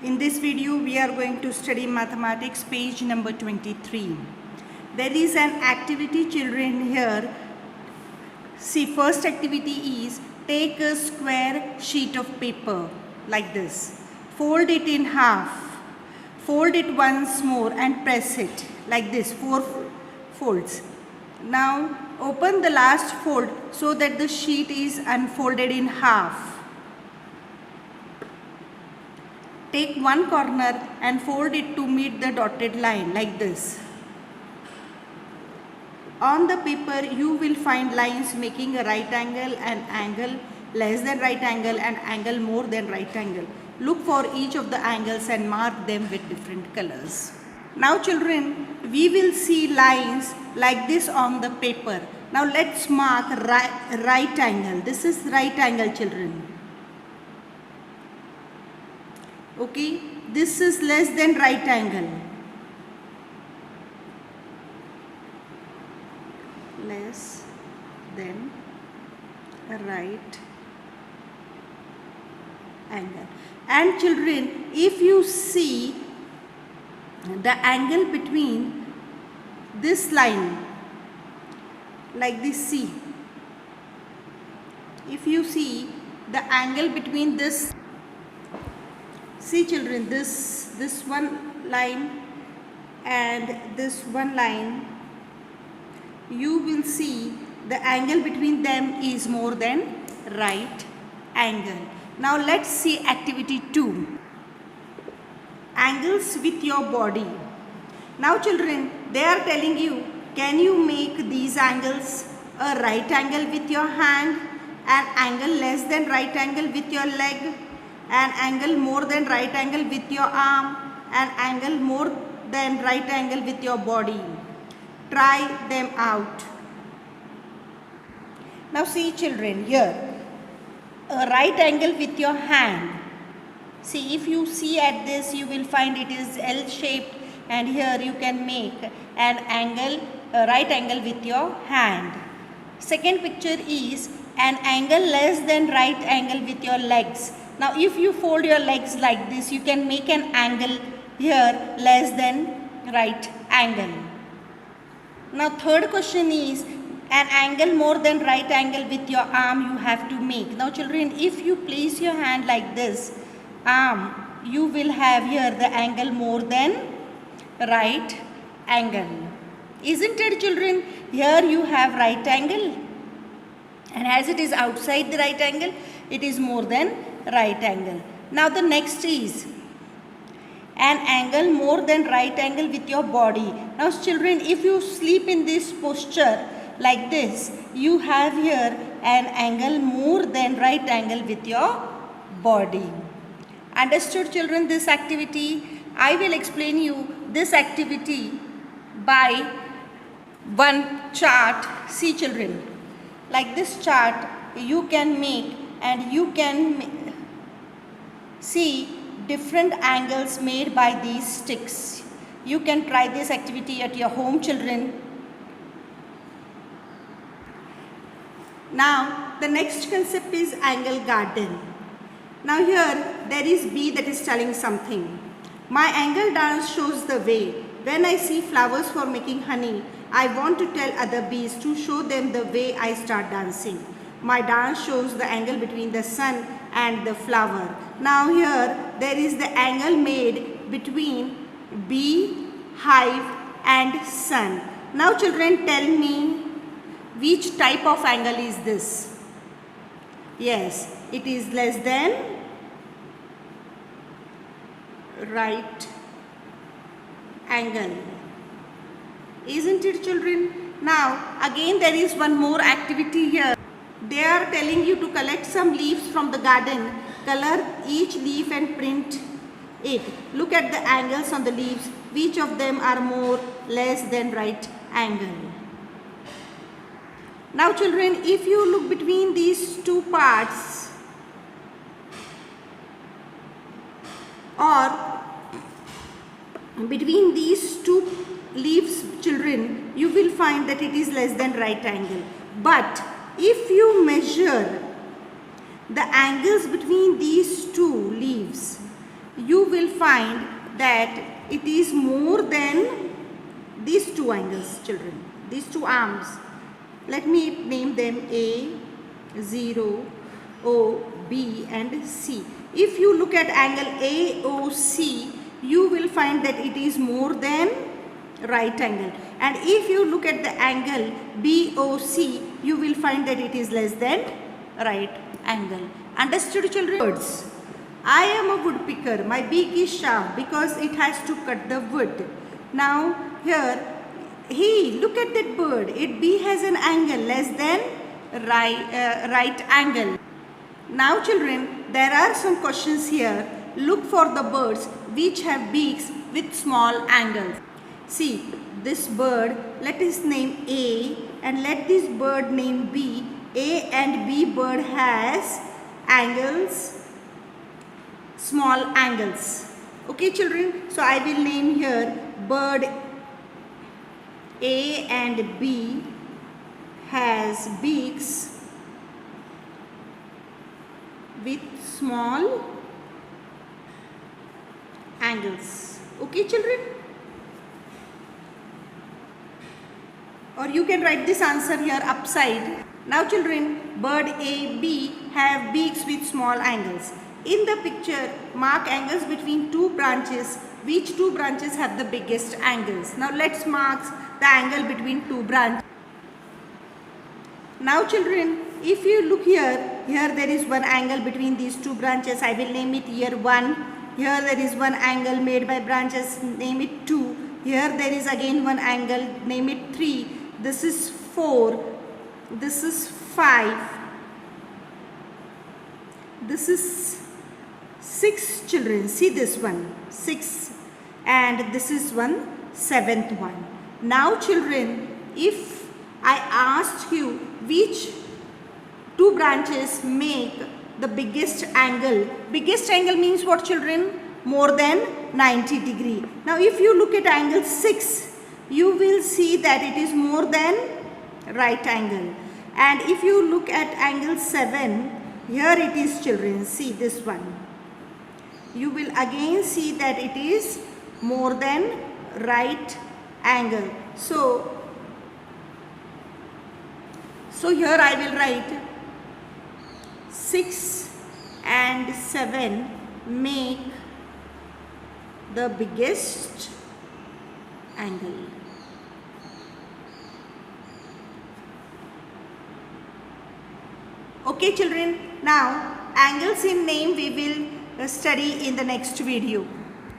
In this video, we are going to study mathematics page number 23. There is an activity, children, here. See, first activity is take a square sheet of paper like this. Fold it in half. Fold it once more and press it like this, 4 folds. Now open the last fold so that the sheet is unfolded in half. Take one corner and fold it to meet the dotted line like this. On the paper you will find lines making a right angle, an angle less than right angle and angle more than right angle. Look for each of the angles and mark them with different colors. Now children, we will see lines like this on the paper. Now let's mark right angle. This is right angle, children. Okay, this is less than right angle. Less than right angle. And children, if you see the angle between this line like this, see, if you see the angle between this, see children, this one line and this one line, you will see the angle between them is more than right angle. Now let's see activity 2. Angles with your body. Now children, they are telling you, can you make these angles a right angle with your hand, an angle less than right angle with your leg, an angle more than right angle with your arm, an angle more than right angle with your body. Try them out. Now see children, here a right angle with your hand. See, if you see at this, you will find it is L shaped, and here you can make an angle, a right angle with your hand. Second picture is an angle less than right angle with your legs. Now if you fold your legs like this, you can make an angle here less than right angle. Now third question is an angle more than right angle with your arm you have to make. Now children, if you place your hand like this, arm, you will have here the angle more than right angle. Isn't it children? Here you have right angle, and as it is outside the right angle, it is more than right angle. Now the next is an angle more than right angle with your body. Now children, if you sleep in this posture like this, you have here an angle more than right angle with your body. Understood children this activity? I will explain you this activity by one chart. See children, like this chart you can make, and you can see different angles made by these sticks. You can try this activity at your home, children. Now the next concept is angle garden. Now here there is bee that is telling something. My angle dance shows the way. When I see flowers for making honey, I want to tell other bees to show them the way I start dancing. My dance shows the angle between the sun and the flower. Now here there is the angle made between bee, hive and sun. Now children, tell me which type of angle is this? Yes, it is less than right angle. Isn't it children? Now again there is one more activity here. They are telling you to collect some leaves from the garden, color each leaf and print it. Look at the angles on the leaves. Which of them are more less than right angle? Now children, if you look between these two parts, or between these two leaves, children, you will find that it is less than right angle. But if you measure the angles between these two leaves, you will find that it is more than these two angles, children, these two arms. Let me name them A, 0, O, B and C. If you look at angle AOC, you will find that it is more than right angle. And if you look at the angle BOC, you will find that it is less than right angle. Understood, children? Words. I am a woodpecker. My beak is sharp because it has to cut the wood. Now here, look at that bird. B has an angle less than right angle. Now children, there are some questions here. Look for the birds which have beaks with small angles. See, this bird, let us name A and let this bird name B. A and B bird has angles, small angles. Okay children, so I will name here bird A and B has beaks with small angles. Okay children? Or you can write this answer here upside. Now children, bird A, B have beaks with small angles. In the picture, mark angles between two branches. Which two branches have the biggest angles? Now let's mark the angle between two branches. Now children, if you look here there is one angle between these two branches. I will name it here 1. Here there is one angle made by branches, name it 2. Here there is again one angle, name it 3. This is 4. This is 5. This is 6 children. See this one, 6. And this is one, 7th one. Now children, if I asked you which two branches make the biggest angle means what children? More than 90 degree. Now if you look at angle 6, you will see that it is more than right angle. And if you look at angle 7, here it is children, see this one. You will again see that it is more than right angle. So here I will write 6 and 7 make the biggest angle. Okay children, now angles in name we will study in the next video.